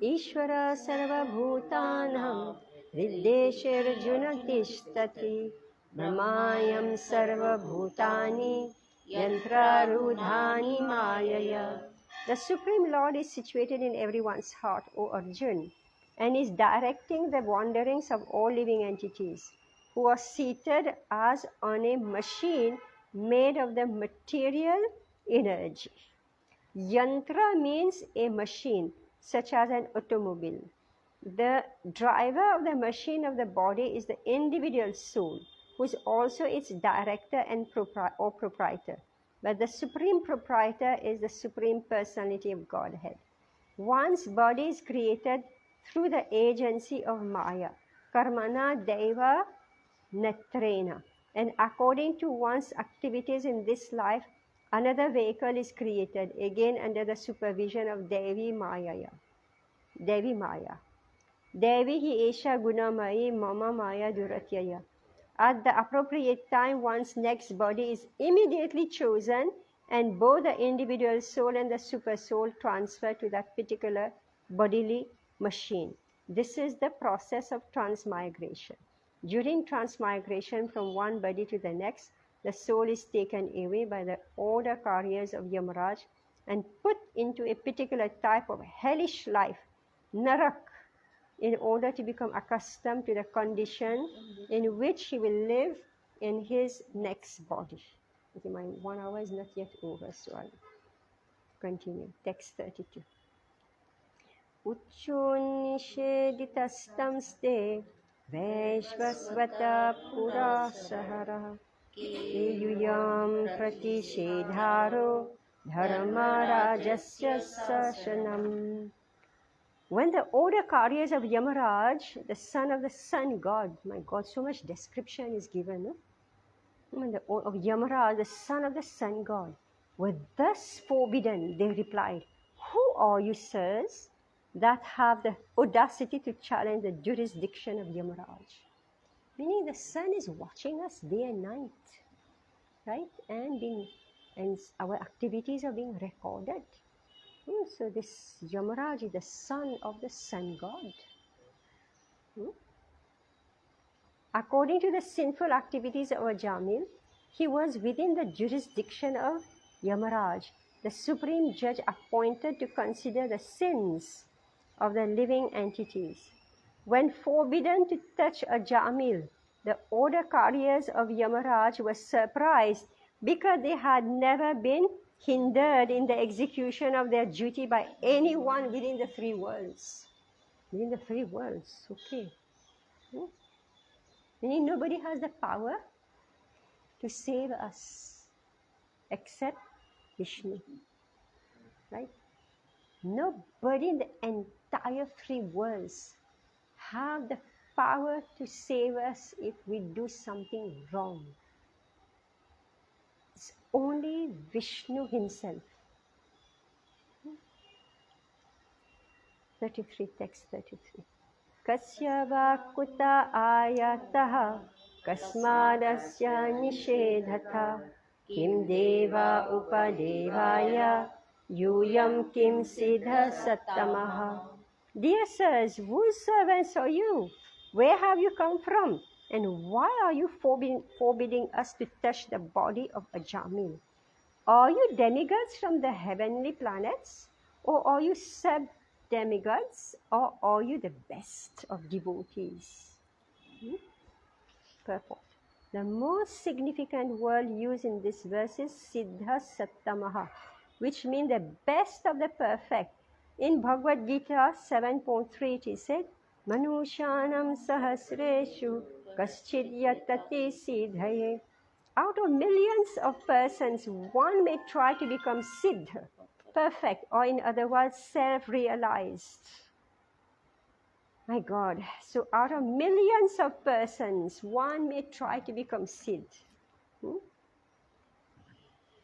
[SPEAKER 1] Ishvara sarva bhutanam riddesharjuna tishtati brahmayam sarva bhutani yantrarudhani mayaya. The Supreme Lord is situated in everyone's heart, O Arjun, and is directing the wanderings of all living entities, who are seated as on a machine made of the material energy. Yantra means a machine, such as an automobile. The driver of the machine of the body is the individual soul, who is also its director and proprietor. But the supreme proprietor is the Supreme Personality of Godhead. One's body is created through the agency of Maya, Karmana Deva Netrena. And according to one's activities in this life, another vehicle is created, again under the supervision of Devi Maya. Devi hi esha gunamayi mama maya duratyaya. At the appropriate time, one's next body is immediately chosen, and both the individual soul and the super soul transfer to that particular bodily machine. This is the process of transmigration. During transmigration from one body to the next, the soul is taken away by the order carriers of Yamaraj and put into a particular type of hellish life, Narak, in order to become accustomed to the condition in which he will live in his next body. Okay, my 1 hour is not yet over, so I'll continue. Text 32. Uchonisheditastamste Vaishvasvata Pura Sahara Yuyam Pratishedharo Dharma Rajasya Sashanam. When the order carriers of Yamaraj, the son of the sun god, my God, so much description is given. No? When of Yamaraj, the son of the sun god, were thus forbidden, they replied, "Who are you, sirs, that have the audacity to challenge the jurisdiction of Yamaraj?" Meaning the sun is watching us day and night, right? And our activities are being recorded. So this Yamaraj is the son of the sun god. According to the sinful activities of Ajamil, he was within the jurisdiction of Yamaraj, the supreme judge appointed to consider the sins of the living entities. When forbidden to touch Ajamil, the order carriers of Yamaraj were surprised because they had never been hindered in the execution of their duty by anyone within the three worlds. Within the three worlds, okay. Meaning nobody has the power to save us except Vishnu, right? Nobody in the entire three worlds have the power to save us if we do something wrong. It's only Vishnu himself. 33, text 33. Kasya va kuta ayataha kasmadasya nishedhata kim deva upadevaya yuyam kim siddha sattamaha. Dear sirs, whose servants are you? Where have you come from? And why are you forbidding us to touch the body of Ajamil? Are you demigods from the heavenly planets? Or are you sub-demigods? Or are you the best of devotees? Purport. The most significant word used in this verse is Siddha Sattamaha, which means the best of the perfect. In Bhagavad Gita 7.3 it is said, Manushanam sahasreshu kaschid yatati siddhaye. Out of millions of persons, one may try to become siddha, perfect, or in other words, self-realized. My God, so out of millions of persons, one may try to become siddh.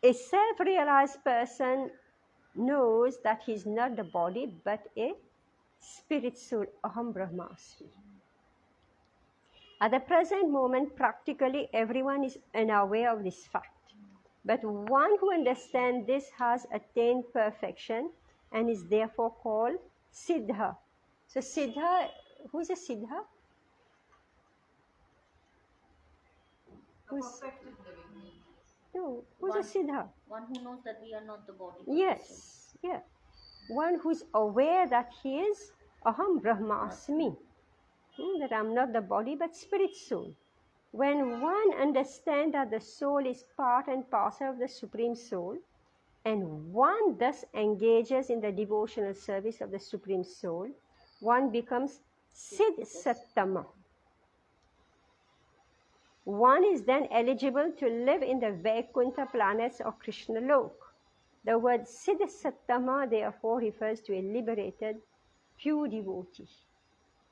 [SPEAKER 1] A self-realized person knows that he is not the body, but a spirit soul, Aham Brahmasmi. At the present moment, practically everyone is unaware of this fact. But one who understands this has attained perfection and is therefore called Siddha. So Siddha, who's a Siddha? Who's a Siddha?
[SPEAKER 2] One who knows that we are not the body.
[SPEAKER 1] Yes, yeah. One who's aware that he is Aham Brahmasmi. That I'm not the body but spirit soul. When one understands that the soul is part and parcel of the Supreme Soul, and one thus engages in the devotional service of the Supreme Soul, one becomes Siddh Sattama. One is then eligible to live in the Vaikuntha planets or Krishna Lok. The word Siddh Sattama therefore refers to a liberated, pure devotee.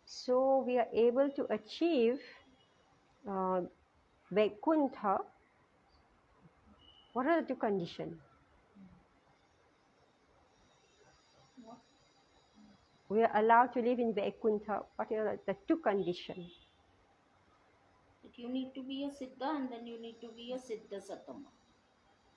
[SPEAKER 1] So we are able to achieve Vaikuntha. What are the two conditions? We are allowed to live in Vaikuntha. What are the two conditions?
[SPEAKER 2] You need to be a Siddha and then you need to be a Siddha Sattama.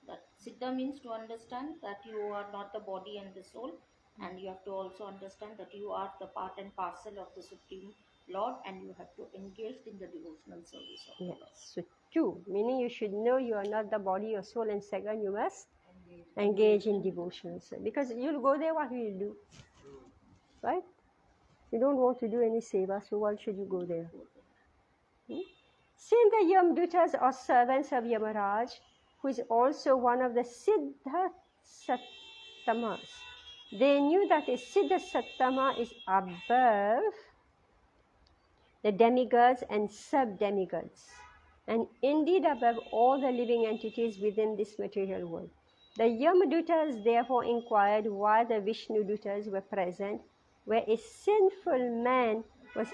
[SPEAKER 2] That Siddha means to understand that you are not the body and the soul, and you have to also understand that you are the part and parcel of the Supreme Lord, and you have to engage in the devotional service of the Lord.
[SPEAKER 1] So two, meaning you should know you are not the body or soul, and second, you must engage in devotional service. Because you'll go there, what will you do? Right? You don't want to do any seva, so why should you go there? Since the Yamdutas are servants of Yamaraj, who is also one of the Siddha Sattamas, they knew that a Siddha Sattama is above the demigods and sub-demigods, and indeed above all the living entities within this material world. The Yamadutas therefore inquired why the Vishnudutas were present, where a sinful man was.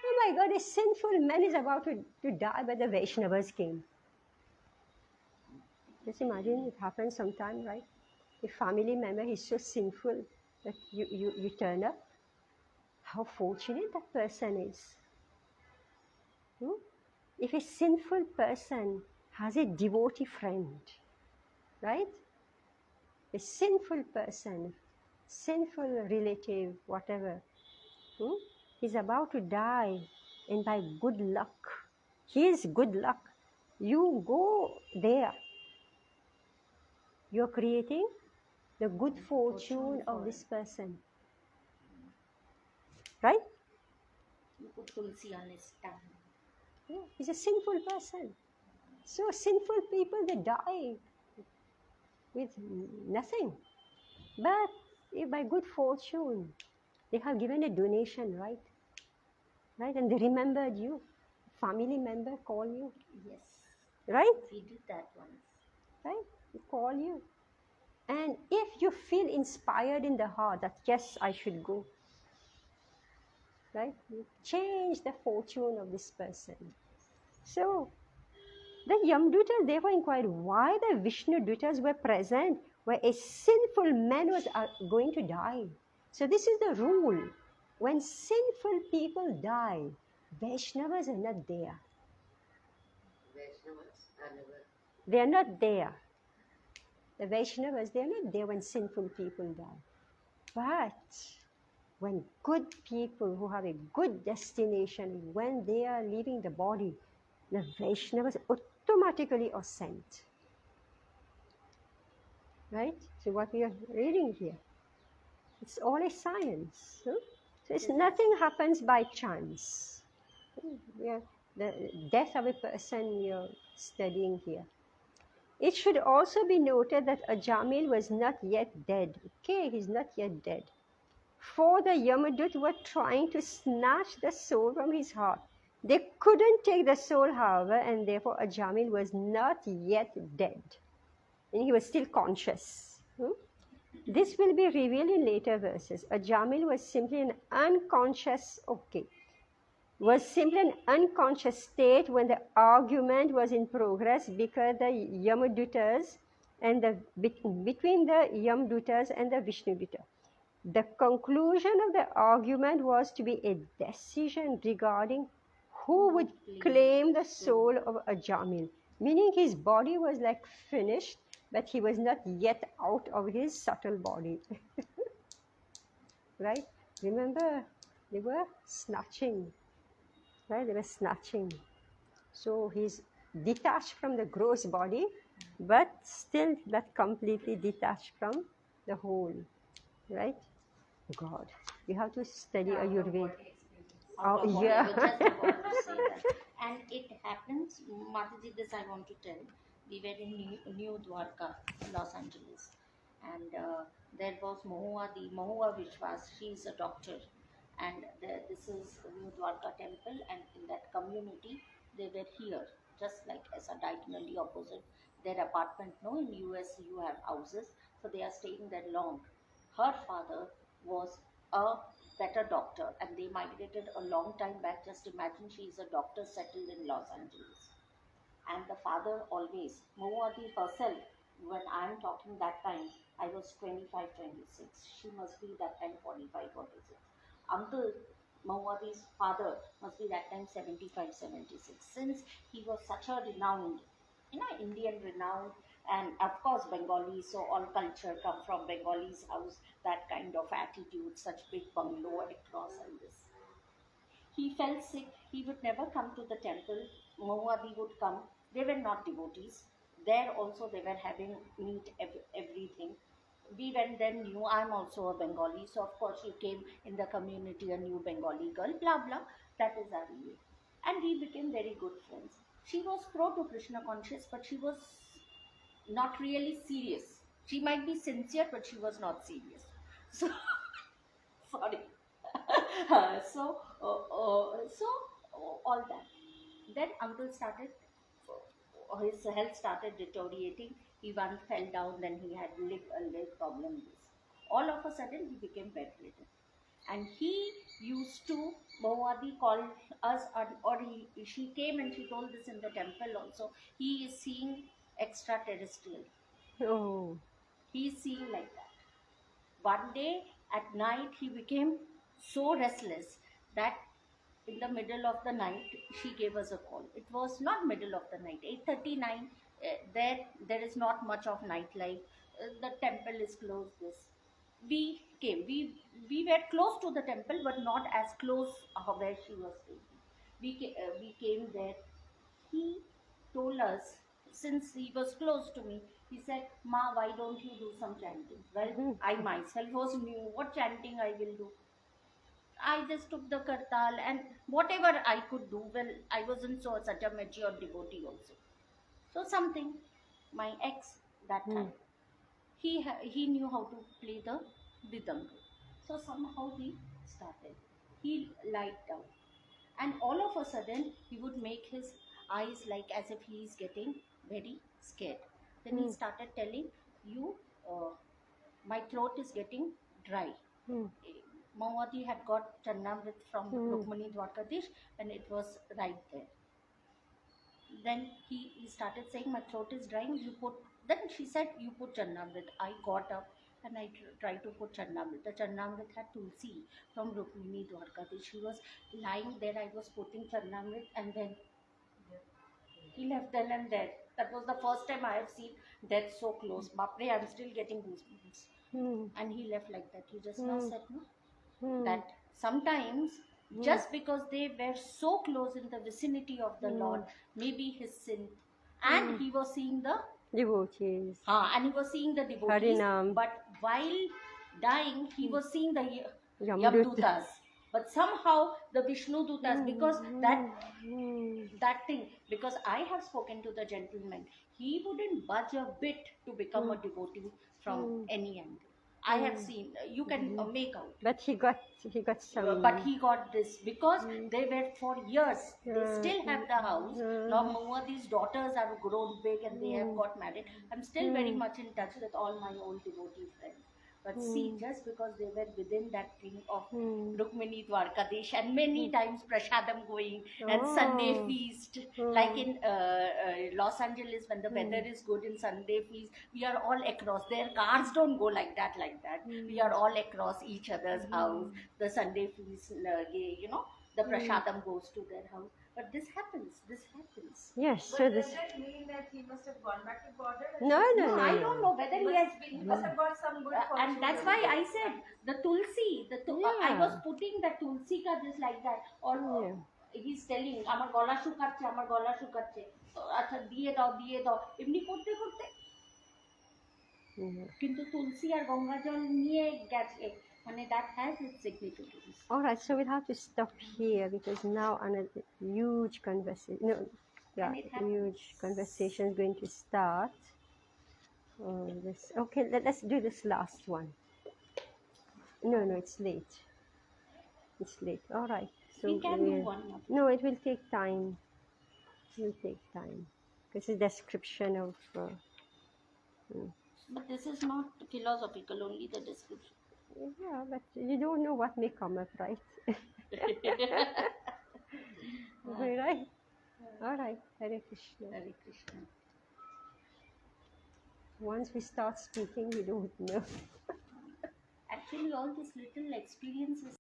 [SPEAKER 1] Oh my God, a sinful man is about to die, but the Vaishnavas came. Just imagine it happens sometime, right? A family member is so sinful that you turn up. How fortunate that person is. Hmm? If a sinful person has a devotee friend, right? A sinful person, sinful relative, whatever, he's about to die, and by good luck, his good luck, you go there. You're creating the good fortune of this person, right?
[SPEAKER 2] You put tulsi on his tongue.
[SPEAKER 1] Yeah, he's a sinful person. So sinful people, they die with nothing. But if by good fortune, they have given a donation, right? Right? And they remembered you. Family member call you,
[SPEAKER 2] Yes,
[SPEAKER 1] right?
[SPEAKER 2] we did that once.
[SPEAKER 1] Right? They call you. And if you feel inspired in the heart that, yes, I should go, right? You change the fortune of this person. So the Yamdutas therefore inquired why the Vishnu Dutas were present where a sinful man was going to die. So this is the rule. When sinful people die, Vaishnavas are not there. They are not there. The Vaishnavas, they are not there when sinful people die. But when good people who have a good destination, when they are leaving the body, the Vaishnavas automatically are sent. Right? So what we are reading here, it's all a science. Huh? So it's nothing happens by chance. Yeah, the death of a person you're studying here. It should also be noted that Ajamil was not yet dead. Okay, he's not yet dead. For the Yamadut were trying to snatch the soul from his heart. They couldn't take the soul, however, and therefore Ajamil was not yet dead. And he was still conscious. This will be revealed in later verses. Ajamil was simply an unconscious, was simply an unconscious state when the argument was in progress because the Yamadutas and between the Yamdutas and the Vishnuduta. The conclusion of the argument was to be a decision regarding who would claim the soul of Ajamil, meaning his body was like finished, but he was not yet out of his subtle body. Right? Remember, they were snatching. Right? They were snatching. So he's detached from the gross body, but still not completely detached from the whole. Right? God, we have to study Ayurveda.
[SPEAKER 2] Out of body, I
[SPEAKER 1] Yeah.
[SPEAKER 2] was just about to say that. And it happens, Mataji, this I want to tell. We were in New Dwarka, Los Angeles, and there was Mahua Vishwas. She is a doctor, and this is New Dwarka temple, and in that community, they were here, just like as a diagonally opposite their apartment. No, in US you have houses, so they are staying there long. Her father was a better doctor, and they migrated a long time back. Just imagine, she is a doctor settled in Los Angeles, and the father always, Mowati herself, when I'm talking that time, I was 25, 26. She must be that time 45, 46. Uncle Mowati's father must be that time 75, 76. Since he was such a renowned, Indian renowned, and of course Bengali, so all culture come from Bengalis house, that kind of attitude, such big bungalow across and this. He felt sick. He would never come to the temple. Mohuadi would come. They were not devotees. There also they were having meat, everything. We went then knew I'm also a Bengali. So of course you came in the community, a new Bengali girl, blah blah. That is our way. And we became very good friends. She was pro to Krishna conscious, but she was not really serious. She might be sincere, but she was not serious. So sorry. All that. Then uncle started, his health started deteriorating. He once fell down, then he had a leg problem. All of a sudden, he became bedridden. And he used to, Mawadi called us, she came and she told this in the temple also. He is seeing extraterrestrial.
[SPEAKER 1] Oh.
[SPEAKER 2] He's seeing like that. One day at night he became so restless that in the middle of the night she gave us a call. It was not middle of the night, 8:39. There is not much of nightlife. The temple is closed. This we came. We were close to the temple, but not as close where she was staying. We came there. He told us, since he was close to me, he said, "Ma, why don't you do some chanting?" Well, I myself was new. What chanting I will do? I just took the kartal and whatever I could do. Well, I wasn't such a mature devotee also. So something, my ex that time, he knew how to play the didanga. So somehow he started. He lied down, and all of a sudden he would make his eyes like as if he is getting very scared. Then he started telling you, my throat is getting dry. Mawati had got Channamrit from Rukmani Dwarkadish, and it was right there. Then he started saying, my throat is drying, you put, then she said, you put Channamrit. I got up and I tried to put Channamrit. The Channamrit had Tulsi from Rukmini Dwarkadish. She was lying there, I was putting Channamrit, and then he left then and there. That was the first time I have seen death so close. Bapre, I'm still getting goosebumps. And he left like that. You just now said, no? That sometimes just because they were so close in the vicinity of the Lord, maybe his sin, and he was seeing the
[SPEAKER 1] Devotees.
[SPEAKER 2] and he was seeing the devotees,
[SPEAKER 1] Harinam.
[SPEAKER 2] but while dying, he was seeing the
[SPEAKER 1] Yamdut.
[SPEAKER 2] Yamdutas. But somehow the Vishnu Dutas, because that thing, because I have spoken to the gentleman, he wouldn't budge a bit to become a devotee from any angle. I have seen, you can make out.
[SPEAKER 1] But he got some.
[SPEAKER 2] But he got this because they were for years. They still have the house. Now Mawati's daughters have grown big and they have got married. I'm still very much in touch with all my old devotee friends. But see, just because they were within that thing of Rukmini Dwarkadish, and many times Prashadam going and Sunday feast, like in Los Angeles when the weather is good in Sunday feast, we are all across. Their cars don't go like that. We are all across each other's house. The Sunday feast, the Prashadam goes to their house. But this happens.
[SPEAKER 1] Yes,
[SPEAKER 3] But
[SPEAKER 1] so
[SPEAKER 3] does
[SPEAKER 1] this.
[SPEAKER 3] that mean that he must have gone back to God?
[SPEAKER 1] No,
[SPEAKER 2] I don't know whether he has
[SPEAKER 3] He must have got some good fortune.
[SPEAKER 2] and that's why I said the tulsi, I
[SPEAKER 1] Yeah.
[SPEAKER 2] was putting the tulsi ka just like that, or
[SPEAKER 1] Yeah.
[SPEAKER 2] he's telling আমার গলা শুকাচ্ছে আচ্ছা দিয়ে দাও এমনি করতে কিন্তু তুলসী আর গঙ্গা জল নিয়ে গেছে, মানে that has its significance.
[SPEAKER 1] All right, so we'll have to stop here because now another huge conversation. No, yeah,
[SPEAKER 2] And it happens.
[SPEAKER 1] huge conversation is going to start. Okay, let's do this last one. No, it's late. It's late. All right. So
[SPEAKER 2] We can do one more.
[SPEAKER 1] No, it will take time. It will take time because it's a description of.
[SPEAKER 2] But this is not philosophical, only the description.
[SPEAKER 1] Yeah, but you don't know what may come up, right? Right? All right. Hare Krishna.
[SPEAKER 2] Hare Krishna.
[SPEAKER 1] Once we start speaking, we don't know.
[SPEAKER 2] Actually, all these little experiences